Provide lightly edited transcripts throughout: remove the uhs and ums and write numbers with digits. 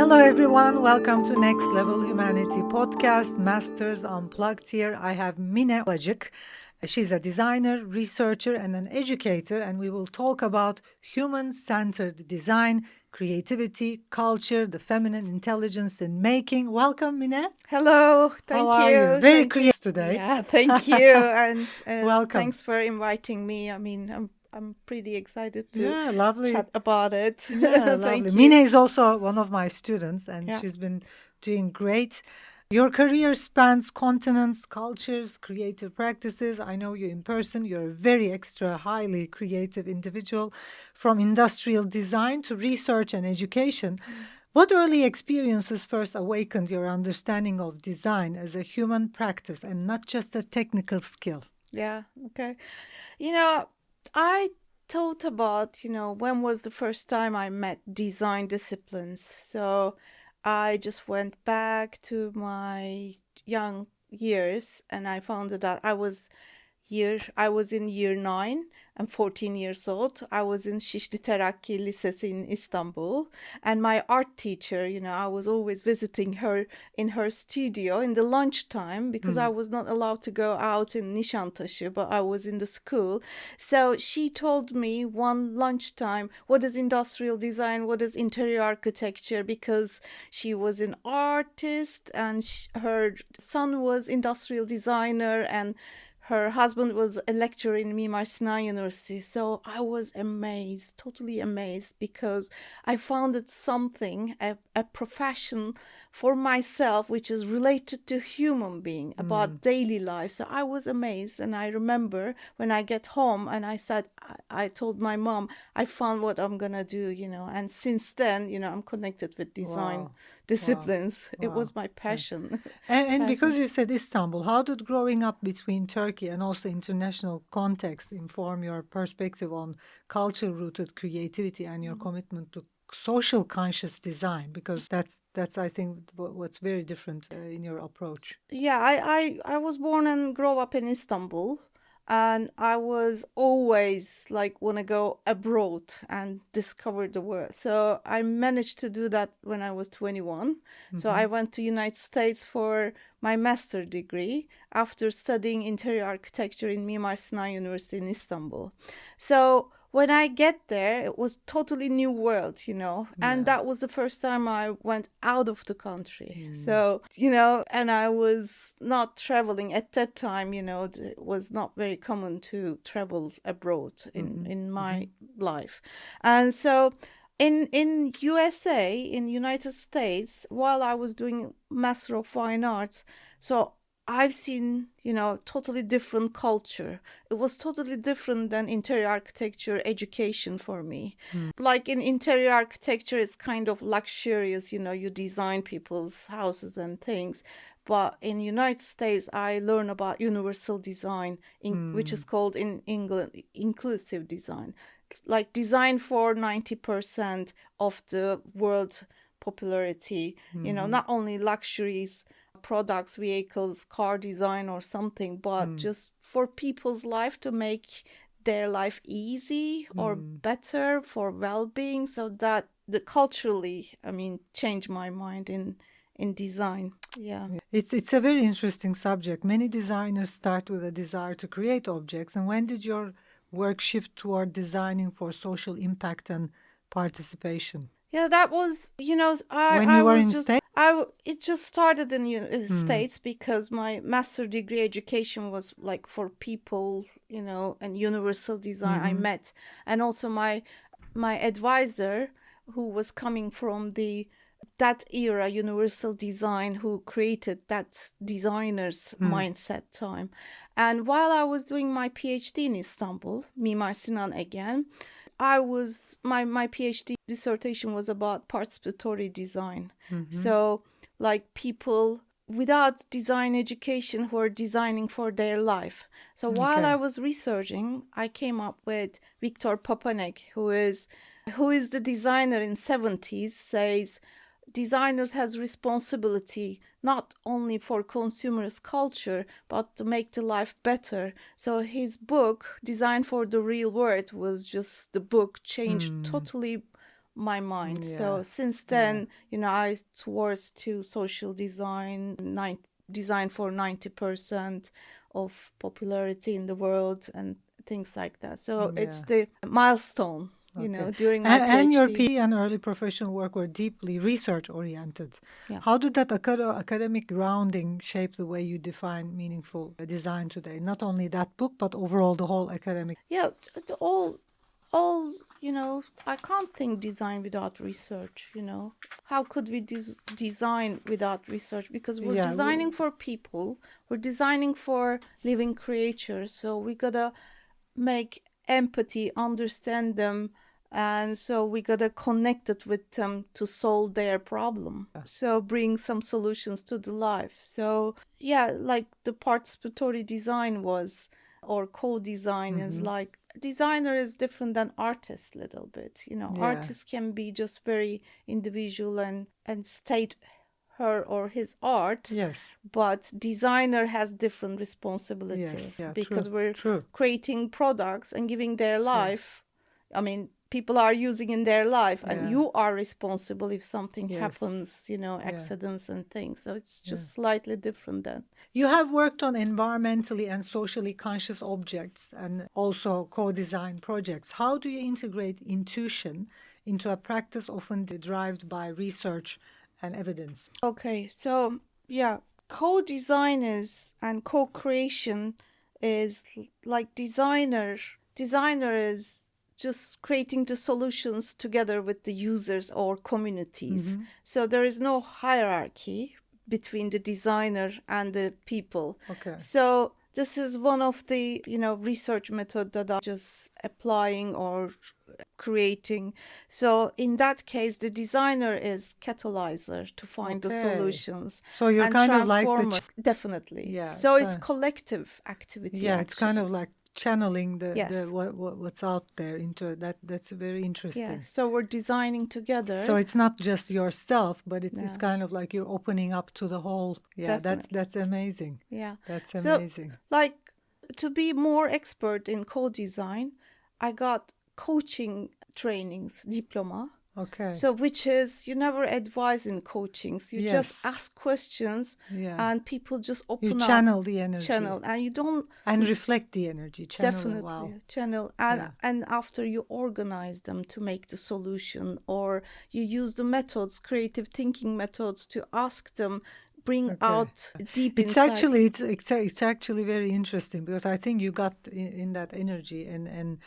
Hello everyone, welcome to Next Level Humanity podcast, Masters Unplugged. Here I have Mine Ovacık. She's a designer, researcher and an educator, and we will talk about human-centered design, creativity, culture, the feminine intelligence in making. Welcome, Mine. Hello, thank How you. are you? Very Thank you. creative today. Yeah, thank you, and Welcome. thanks for inviting me. I mean, I'm pretty excited to Lovely. chat about it. Yeah, Thank lovely. you. Mine is also one of my students, and Yeah. she's been doing great. Your career spans continents, cultures, creative practices. I know you in person. You're a very extra, highly creative individual, from industrial design to research and education. What early experiences first awakened your understanding of design as a human practice and not just a technical skill? Yeah. Okay. I thought about, when was the first time I met design disciplines. So I just went back to my young years and I found that I was in year 9. I'm 14 years old. I was in Şişli Terakki Lisesi in Istanbul. And my art teacher, I was always visiting her in her studio in the lunchtime because I was not allowed to go out in Nişantaşı, but I was in the school. So she told me one lunchtime, what is industrial design, what is interior architecture, because she was an artist and her son was industrial designer and her husband was a lecturer in Mimar Sinan University. So I was amazed, totally amazed, because I found it something, a profession for myself, which is related to human being, about daily life. So I was amazed. And I remember when I get home and I told my mom, I found what I'm going to do, and since then, I'm connected with design. Wow. Disciplines. Wow. It was my passion. And because you said Istanbul, how did growing up between Turkey and also international context inform your perspective on culture-rooted creativity and your commitment to social conscious design? Because that's I think what's very different in your approach. Yeah, I was born and grow up in Istanbul, and I was always like want to go abroad and discover the world. So I managed to do that when I was 21. So I went to United States for my master degree after studying interior architecture in Mimar Sinan University in Istanbul. So when I get there, it was totally new world, and that was the first time I went out of the country. So, and I was not traveling at that time, it was not very common to travel abroad in my life. And so in USA, in United States, while I was doing Master of Fine Arts, so I've seen, totally different culture. It was totally different than interior architecture education for me. Like in interior architecture, it's kind of luxurious, you design people's houses and things. But in United States, I learned about universal design, which is called in England inclusive design. Like design for 90% of the world popularity, not only luxuries, products, vehicles, car design or something, but just for people's life to make their life easy or better for well-being, so that culturally, changed my mind in design. Yeah. It's a very interesting subject. Many designers start with a desire to create objects. And when did your work shift toward designing for social impact and participation? Yeah, that was, When you were in States? It just started in the States because my master degree education was like for people, and universal design I met. And also my advisor, who was coming from that era, universal design, who created that designer's mindset time. And while I was doing my PhD in Istanbul, Mimar Sinan again, my PhD dissertation was about participatory design. So like people without design education who are designing for their life. So while I was researching, I came up with Victor Papanek, who is the designer in 70s, says designers has responsibility not only for consumers' culture, but to make the life better. So his book, Design for the Real World, was just the book changed totally my mind. Yeah. So since then, I towards to social design, design for 90% of popularity in the world and things like that. So it's the milestone, Okay. during my And your PhD. PhD and early professional work were deeply research oriented. Yeah. How did that academic grounding shape the way you define meaningful design today? Not only that book, but overall the whole academic. Yeah, all, I can't think design without research, How could we design without research? Because we're Yeah, designing for people, we're designing for living creatures, so we gotta make empathy, understand them, and so we gotta connect it with them to solve their problem. So bring some solutions to the life. So yeah, like the participatory design was, or co-design is like, designer is different than artist a little bit. Artists can be just very individual and state her or his art. Yes. But designer has different responsibility. Yes. Yeah, because we're true. creating products and giving their life. I mean, people are using in their life, and you are responsible if something happens, accidents and things. So it's just slightly different then. You have worked on environmentally and socially conscious objects and also co-design projects. How do you integrate intuition into a practice often derived by research and evidence? Okay, so yeah, co-design and co-creation is like designer is just creating the solutions together with the users or communities. So there is no hierarchy between the designer and the people. Okay. So this is one of the research method that I'm just applying or creating. So in that case, the designer is catalyzer to find the solutions. So you're and kind of like definitely. Yeah. So it's collective activity. Yeah, it's kind of like channeling Yes. what's out there into that. That's very interesting. Yeah. So we're designing together. So it's not just yourself, but it's kind of like you're opening up to the whole. Yeah, that's amazing. Yeah. That's So, amazing. like, to be more expert in co-design, I got coaching trainings, diploma. Okay. So which is, you never advise in coachings. You just Yes. ask questions and people just open You up. channel the energy. And you don't. And reflect the energy. Channel Definitely. it. Wow. Channel. And after you organize them to make the solution, or you use the methods, creative thinking methods, to ask them, bring out deep insights. It's actually very interesting, because I think you got in that energy and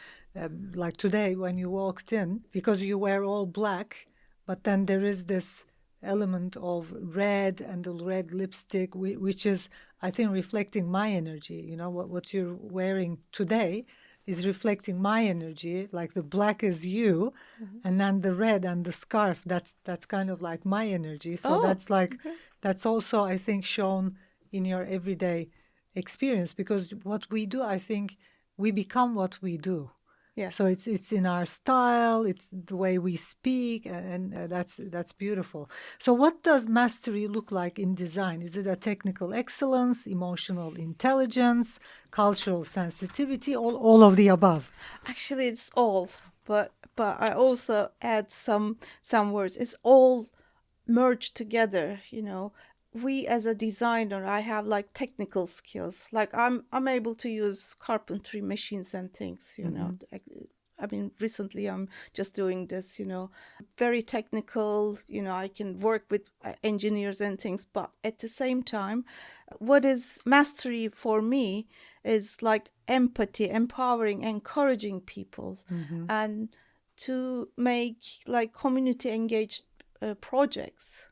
like today when you walked in, because you wear all black, but then there is this element of red and the red lipstick, which is, I think, reflecting my energy. What you're wearing today is reflecting my energy. Like the black is you, and then the red and the scarf, that's kind of like my energy. So that's also, I think, shown in your everyday experience, because what we do, I think, we become what we do. Yes. So it's in our style, it's the way we speak, and that's beautiful. So what does mastery look like in design? Is it a technical excellence, emotional intelligence, cultural sensitivity, all of the above? Actually, it's all, but I also add some words. It's all merged together. We as a designer, I have like technical skills. Like I'm able to use carpentry machines and things. I mean, recently I'm just doing this. Very technical. I can work with engineers and things. But at the same time, what is mastery for me is like empathy, empowering, encouraging people, and to make like community engaged projects,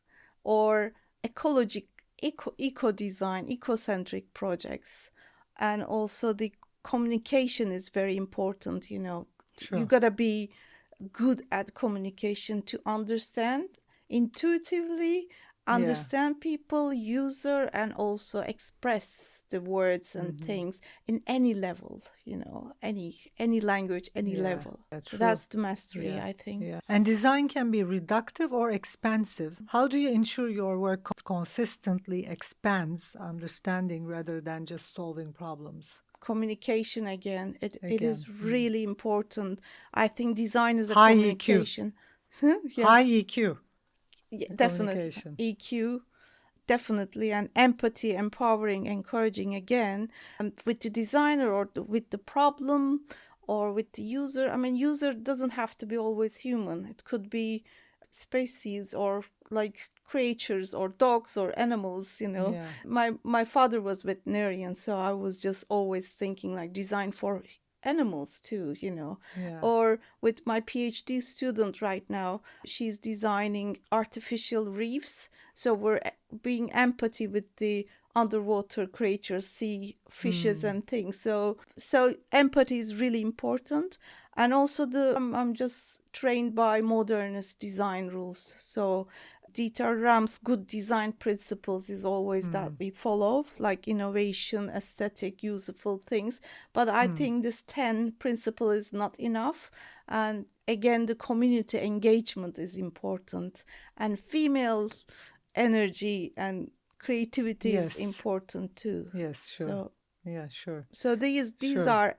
or eco design, eco-centric projects. And also the communication is very important. Sure. You gotta be good at communication to understand intuitively, understand people, user, and also express the words and things in any level, any language, any level. So that's the mastery, I think. Yeah. And design can be reductive or expansive. How do you ensure your work consistently expands understanding rather than just solving problems? Communication again. It is really important. I think design is a High EQ. communication. Yeah, High EQ yeah, in definitely. communication. EQ, definitely, and empathy, empowering, encouraging again, with the designer or with the problem or with the user. I mean, user doesn't have to be always human. It could be species or like creatures or dogs or animals, you know. Yeah. My father was veterinarian, so I was just always thinking like design for animals too, you know. Yeah. Or with my PhD student right now, she's designing artificial reefs, so we're being empathy with the underwater creatures, sea fishes and things. So empathy is really important. And also I'm just trained by modernist design rules. So Dieter Rams' good design principles is always that we follow, like innovation, aesthetic, useful things. But I think this 10 principle is not enough. And again, the community engagement is important. And female energy and creativity is Yes. important too. Yes, sure. So Yeah, sure. so these Sure. are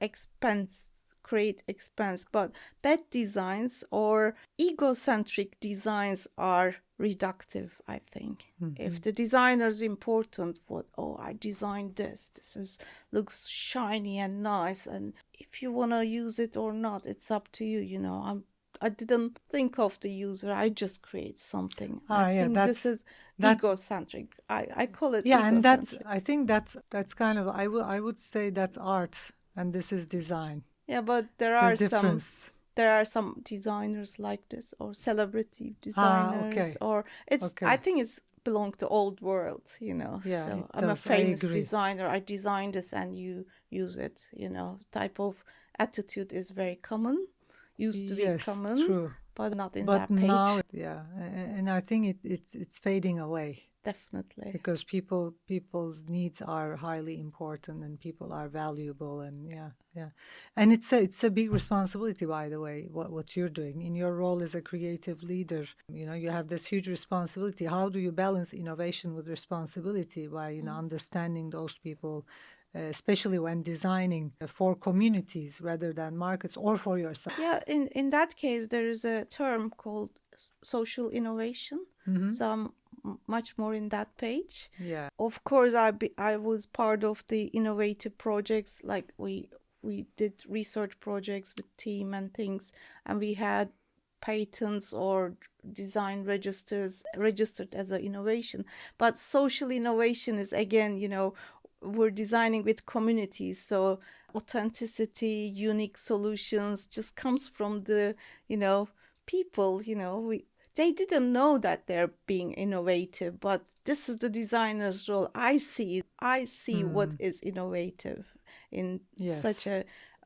create expense, but bad designs or egocentric designs are reductive, I think. If the designer is important, what, oh, I designed this. This is looks shiny and nice, and if you want to use it or not, it's up to you, you know. I didn't think of the user. I just create something. I Yeah, think this is that egocentric. I call it yeah, and egocentric. I think that's kind of I would say that's art and this is design. Yeah, but there The are difference. some designers like this, or celebrity Ah, designers, okay. or it's I Okay. think it's belong to old world, you know. Yeah, So it I'm a does. I famous agree. designer. I designed this and you use it, you know. Type of attitude is very common, used to be Yes, common, true. but not in But that now, page. yeah, and I think it's fading away Definitely. because people's needs are highly important and people are valuable and yeah, yeah. And it's a big responsibility, by the way, what you're doing in your role as a creative leader. You know, you have this huge responsibility. How do you balance innovation with responsibility by, you know, understanding those people, especially when designing for communities rather than markets or for yourself? Yeah, in that case, there is a term called social innovation. So I'm much more in that page. Yeah. Of course, I was part of the innovative projects. Like we did research projects with team and things, and we had patents or design registers registered as an innovation. But social innovation is again, you know, we're designing with communities, so authenticity, unique solutions just comes from the, you know, people, you know, they didn't know that they're being innovative, but this is the designer's role. I see what is innovative in such Yes. a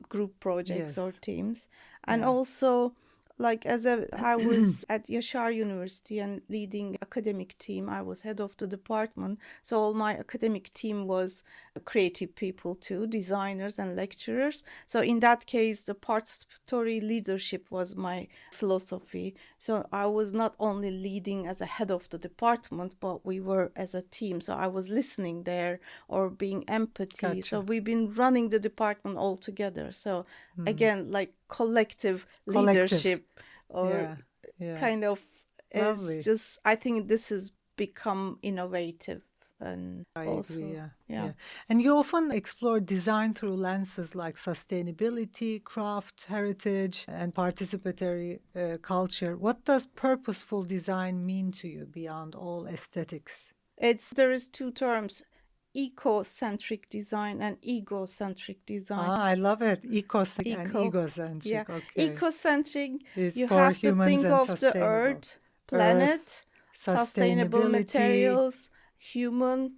group projects or Yes. teams. And Yeah. also, like as a I was at Yashar University and leading academic team. I was head of the department, so all my academic team was creative people too, designers and lecturers. So in that case, the participatory leadership was my philosophy. So I was not only leading as a head of the department, but we were as a team. So I was listening there or being empathy. So Gotcha. we've been running the department all together. So again, like collective Collective. leadership, or Yeah. Yeah. kind of is Lovely. just, I think this has become innovative. And I agree. also, Yeah. yeah. Yeah. And you often explore design through lenses like sustainability, craft, heritage, and participatory culture. What does purposeful design mean to you beyond all aesthetics? There is two terms, eco-centric design and egocentric design. Ah, I love it. Ecocentric and Eco, yeah. egocentric. Okay. Eco-centric, Is you for have to humans think and of the sustainable. earth, Earth, planet, sustainable sustainability, materials, human,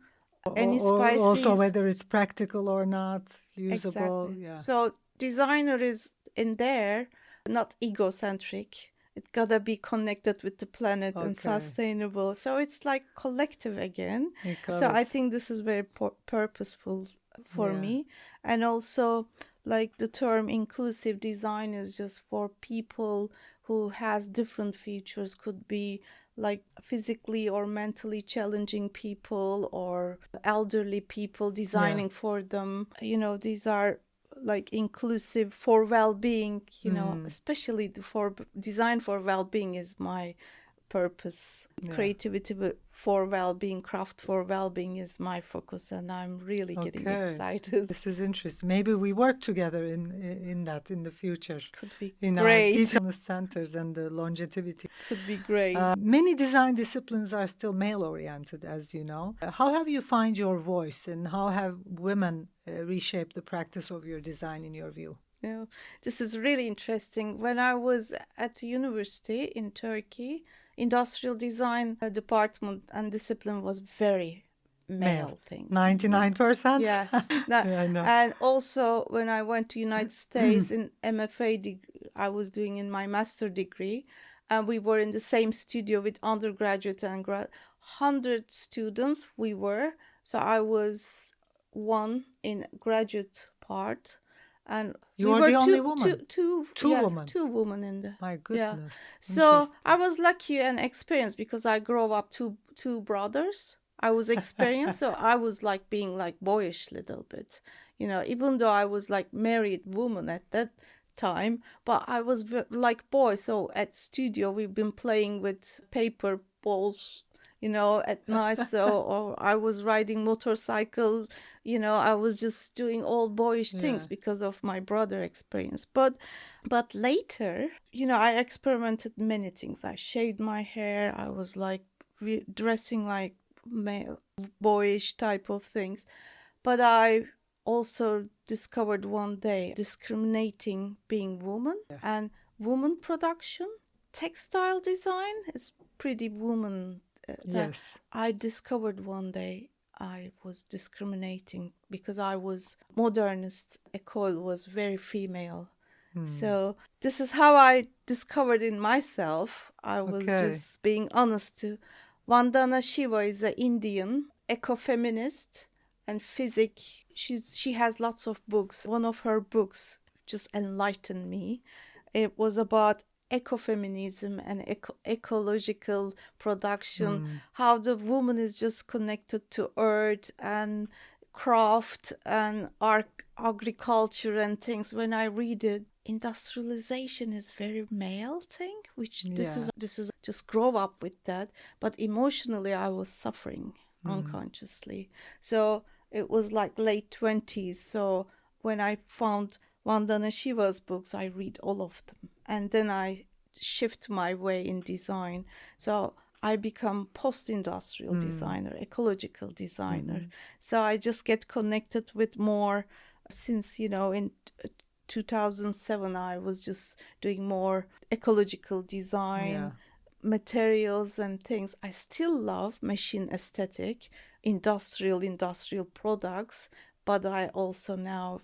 any or also species. whether it's practical or not, usable. Exactly. Yeah. So designer is in there, not egocentric. It gotta be connected with the planet and Okay. sustainable. So it's like collective again. I love So I it. think this is very purposeful for Yeah. me. And also, like the term inclusive design is just for people who has different features, could be like physically or mentally challenging people or elderly people, Yeah. designing for them. You know, these are like inclusive for well-being, you know, especially for design for well-being is my purpose. Creativity for well-being, craft for well-being is my focus, and I'm really getting excited. This is interesting. Maybe we work together in that in the future. Could be in great. Our detail centers and the longevity. Could be great. Many design disciplines are still male-oriented, as you know. How have you found your voice, and how have women reshaped the practice of your design, in your view? Yeah, this is really interesting. When I was at the university in Turkey, industrial design department and discipline was very male thing. 99%? Yes. Yeah, I know. And also when I went to United States in MFA I was doing in my master degree, and we were in the same studio with undergraduate and 100 students we were. So I was one in graduate part. And you we were were the only woman? Two women? Two women in the... My goodness. Yeah. So I was lucky and experienced because I grew up two brothers. I was experienced, so I was like being like boyish little bit, you know, even though I was like married woman at that time, but I was like boy. So at studio, we've been playing with paper balls, you know, at night. So, or I was riding motorcycle, you know, I was just doing all boyish things because of my brother experience. But later, you know, I experimented many things. I shaved my hair. I was like dressing like male, boyish type of things. But I also discovered one day discriminating being woman and woman production. Textile design is pretty woman. Yes. I discovered one day I was discriminating because I was modernist. École was very female. So this is how I discovered in myself. I was just being honest to. Vandana Shiva is an Indian ecofeminist and physic. She has lots of books. One of her books just enlightened me. It was about ecofeminism and ecological production, how the woman is just connected to earth and craft and agriculture and things. When I read it, industrialization is very male thing, which this is just grow up with that. But emotionally, I was suffering unconsciously. So it was like late 20s. So when I found Vandana Shiva's books, I read all of them. And then I shift my way in design. So I become post-industrial designer, ecological designer. So I just get connected with more since, you know, in 2007, I was just doing more ecological design, materials and things. I still love machine aesthetic, industrial products, but I also now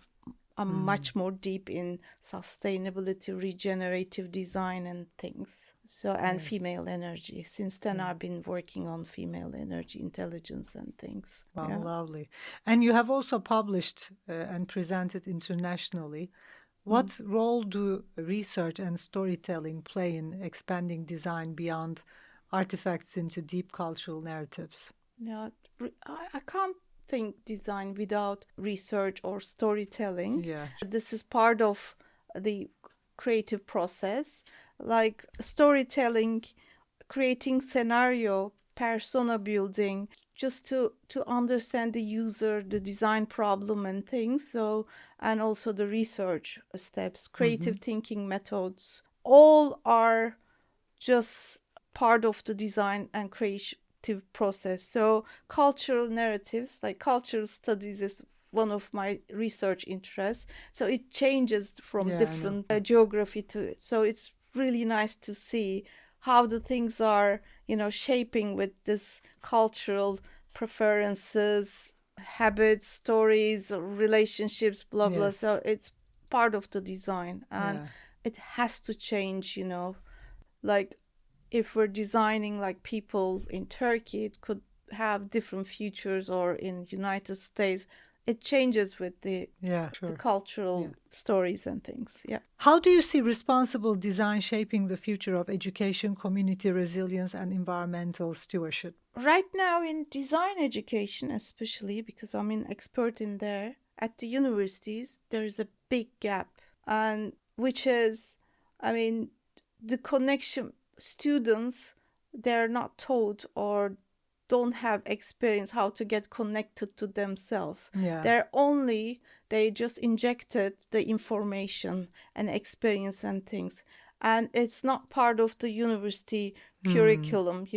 I'm much more deep in sustainability, regenerative design and things. So, and female energy. Since then, I've been working on female energy, intelligence and things. Wow, lovely. And you have also published and presented internationally. What role do research and storytelling play in expanding design beyond artifacts into deep cultural narratives? Yeah, I can't think design without research or storytelling. Yeah. This is part of the creative process, like storytelling, creating scenario, persona building, just to understand the user, the design problem and things. So, and also the research steps, creative thinking methods, all are just part of the design and creation process. So cultural narratives, like cultural studies, is one of my research interests. So it changes from different geography to it. So it's really nice to see how the things are, you know, shaping with this cultural preferences, habits, stories, relationships, blah blah. So it's part of the design, and it has to change, you know, like if we're designing like people in Turkey, it could have different futures, or in United States, it changes with the cultural stories and things. Yeah. How do you see responsible design shaping the future of education, community resilience, and environmental stewardship? Right now in design education, especially because I'm an expert in there, at the universities, there is a big gap, and which is, I mean, the connection students, they're not taught or don't have experience how to get connected to themselves. Yeah. They just injected the information and experience and things, and it's not part of the university curriculum,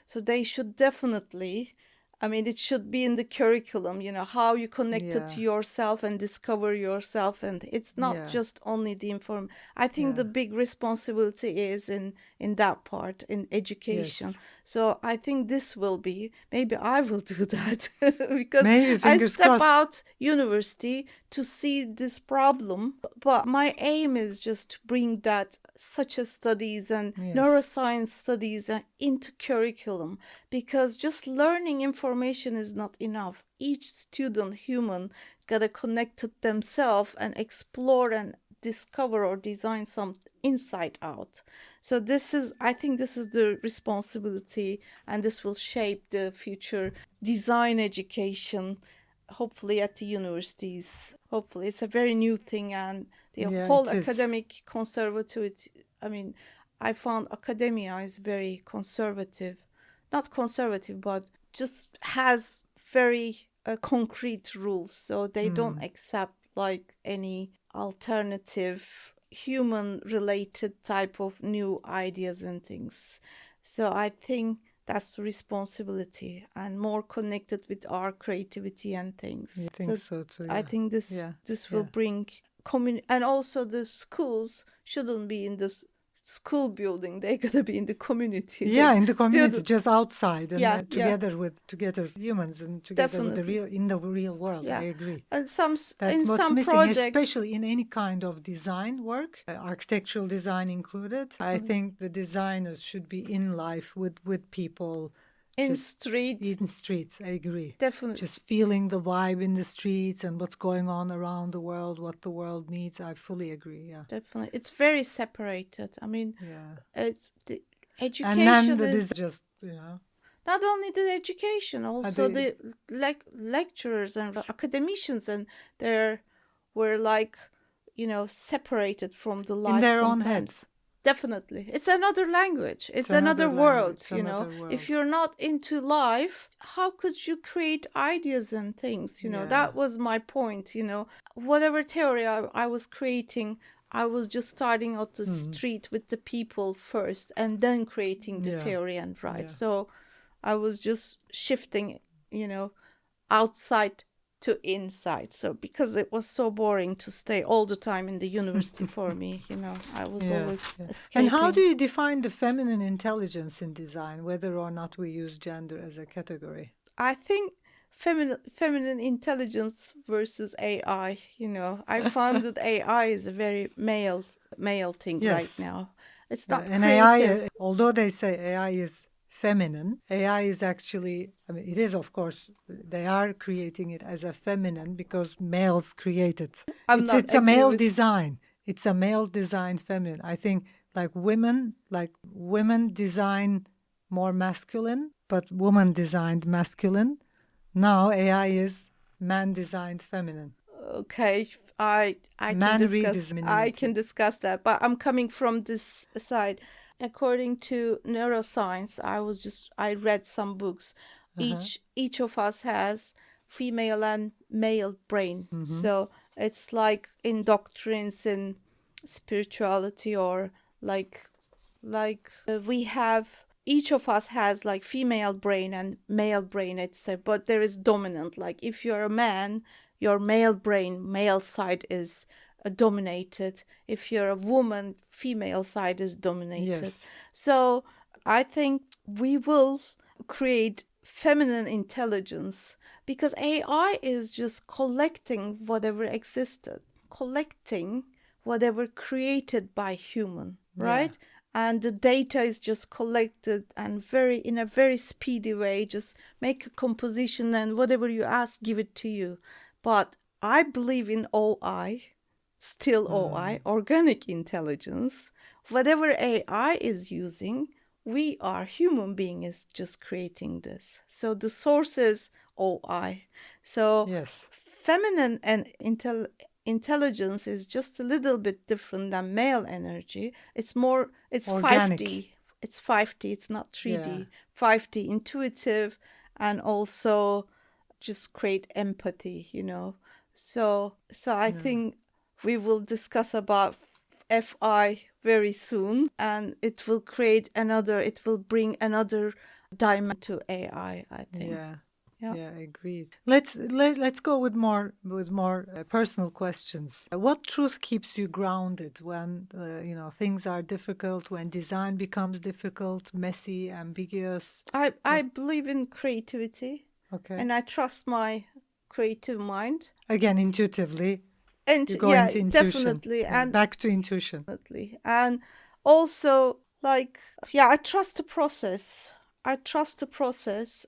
so they should definitely, I mean, it should be in the curriculum, how you connected to yourself and discover yourself. And it's not just only the I think the big responsibility is in that part, in education. Yes. So I think this will be, maybe I will do that because Maybe, I fingers step crossed. out university to see this problem. But my aim is just to bring that such a studies and neuroscience studies into curriculum, because just learning information is not enough. Each student, human, gotta connect to themselves and explore and discover or design some inside out. So I think this is the responsibility, and this will shape the future design education, hopefully at the universities. Hopefully it's a very new thing, and the whole academic conservativity, I mean, I found academia is very conservative, not conservative, but just has very concrete rules. So they don't accept like any alternative human related type of new ideas and things. So I think that's the responsibility, and more connected with our creativity and things. I think so too. I think this will bring and also the schools shouldn't be in this school building, they gotta be in the community. In the community, just outside, and together with humans, and together with the real world. I agree. And that's what's some missing, projects, especially in any kind of design work, architectural design included. I think the designers should be in life with people. In streets, I agree. Definitely. Just feeling the vibe in the streets and what's going on around the world, what the world needs. I fully agree. Yeah. Definitely. It's very separated. I mean, it's the education. And then is just, not only the education, also the lecturers and academicians, and were like, separated from the life in their sometimes. own heads. Definitely. It's another language. It's another world, world. If you're not into life, how could you create ideas and things? That was my point, Whatever theory I was creating, I was just starting out the street with the people first, and then creating the theory and So I was just shifting, outside to inside. So because it was so boring to stay all the time in the university for me, I was always escaping. And how do you define the feminine intelligence in design, whether or not we use gender as a category? I think feminine intelligence versus AI, I found that AI is a very male thing right now. It's not and creative. AI, although they say AI is feminine, AI is actually, it is, of course, they are creating it as a feminine because males create it. It's a male design. It's a male design feminine. I think women design more masculine, but woman designed masculine. Now AI is man designed feminine. Okay, I can discuss that, but I'm coming from this side. According to neuroscience, I read some books. Each of us has female and male brain. So it's like in doctrines in spirituality, or we have, each of us has like female brain and male brain, etc. But there is dominant. Like if you're a man, your male side is dominated. If you're a woman, female side is dominated. Yes. So I think we will create feminine intelligence, because AI is just collecting whatever existed, collecting whatever created by human, right? And the data is just collected and in a very speedy way, just make a composition, and whatever you ask, give it to you. But I believe in OI, still OI, organic intelligence. Whatever AI is using, we are human beings just creating this. So the source is OI. So feminine and intelligence is just a little bit different than male energy. It's more, it's Organic. 5D. It's 5D, it's not 3D. Yeah. 5D, intuitive, and also just create empathy, So I think we will discuss about FI very soon, and it will bring another dimension to AI, I think. Yeah. Yeah. Yeah, agreed. Let's go with more personal questions. What truth keeps you grounded when things are difficult, when design becomes difficult, messy, ambiguous? I believe in creativity, Okay. and I trust my creative mind. Again, intuitively, And you go yeah, into intuition. definitely, Yeah, and back to intuition. definitely, and also I trust the process.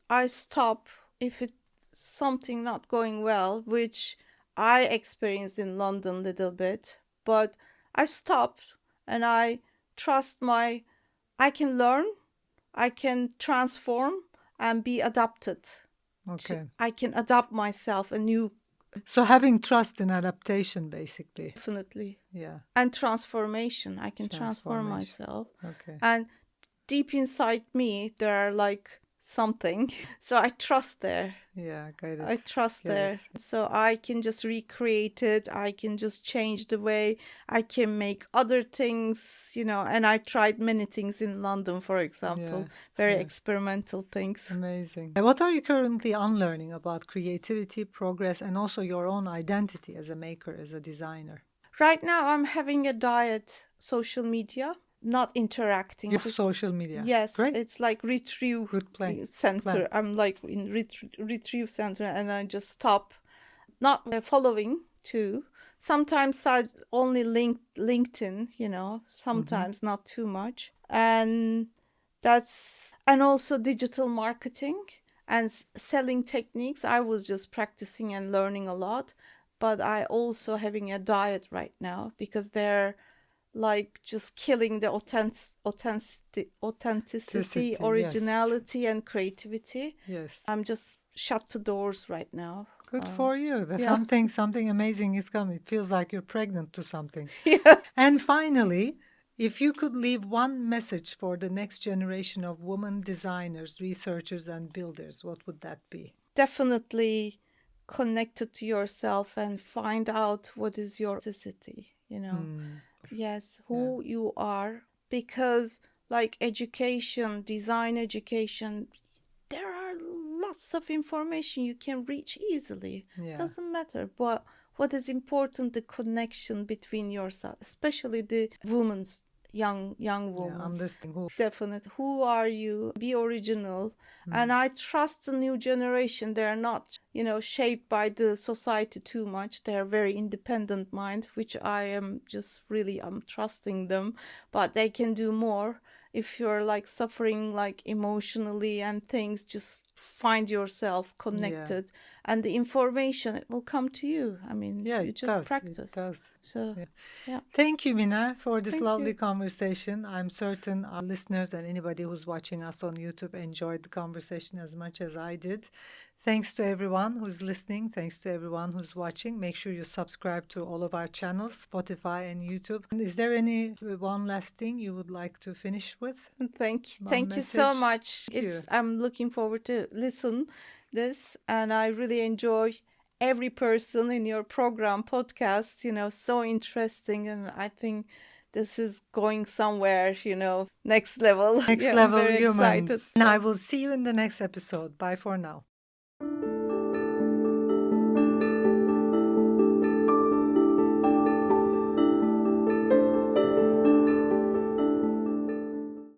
I stop if it's something not going well, which I experienced in London a little bit, but I stopped and I trust I can learn, I can transform and be adapted. Okay. I can adapt myself a new. So having trust in adaptation, basically. Definitely. Yeah. And transformation. I can transform Transformation. myself. Okay. And deep inside me, there are something. So I trust there. Yeah, got it. I trust Get there. it. So I can just recreate it. I can just change the way I can make other things, and I tried many things in London, for example, very experimental things. Amazing. What are you currently unlearning about creativity, progress, and also your own identity as a maker, as a designer? Right now, I'm having a diet, social media, not interacting. You have social media. Yes, Great. it's like retrieve Good plan. center. I'm like in retrieve center, and I just stop, not following too. Sometimes I only LinkedIn, sometimes not too much, and also digital marketing and selling techniques. I was just practicing and learning a lot, but I also having a diet right now because they're like just killing the authenticity, originality, and creativity. Yes. I'm just shut the doors right now. Good for you. yeah. Something amazing is coming. It feels like you're pregnant to something. Yeah. And finally, if you could leave one message for the next generation of women designers, researchers, and builders, what would that be? Definitely connected to yourself and find out what is your authenticity, Yes, who you are. Because like education, design education, there are lots of information you can reach easily. Doesn't matter. But what is important, the connection between yourself, especially the women's young women. Understand who. Definitely. Who are you? Be original. And I trust the new generation. They're not, shaped by the society too much. They're very independent mind, which I am just really, I'm trusting them. But they can do more. If you're like suffering like emotionally and things, just find yourself connected, and the information, it will come to you. I mean, you just practice. It does. So Thank you, Mina, for this Thank lovely you. conversation. I'm certain our listeners and anybody who's watching us on YouTube enjoyed the conversation as much as I did. Thanks to everyone who's listening. Thanks to everyone who's watching. Make sure you subscribe to all of our channels, Spotify and YouTube. And is there any one last thing you would like to finish with? Thank you so much. I'm looking forward to listen this, and I really enjoy every person in your program podcast. So interesting, and I think this is going somewhere. Next level. Next level I'm very humans. excited. And I will see you in the next episode. Bye for now.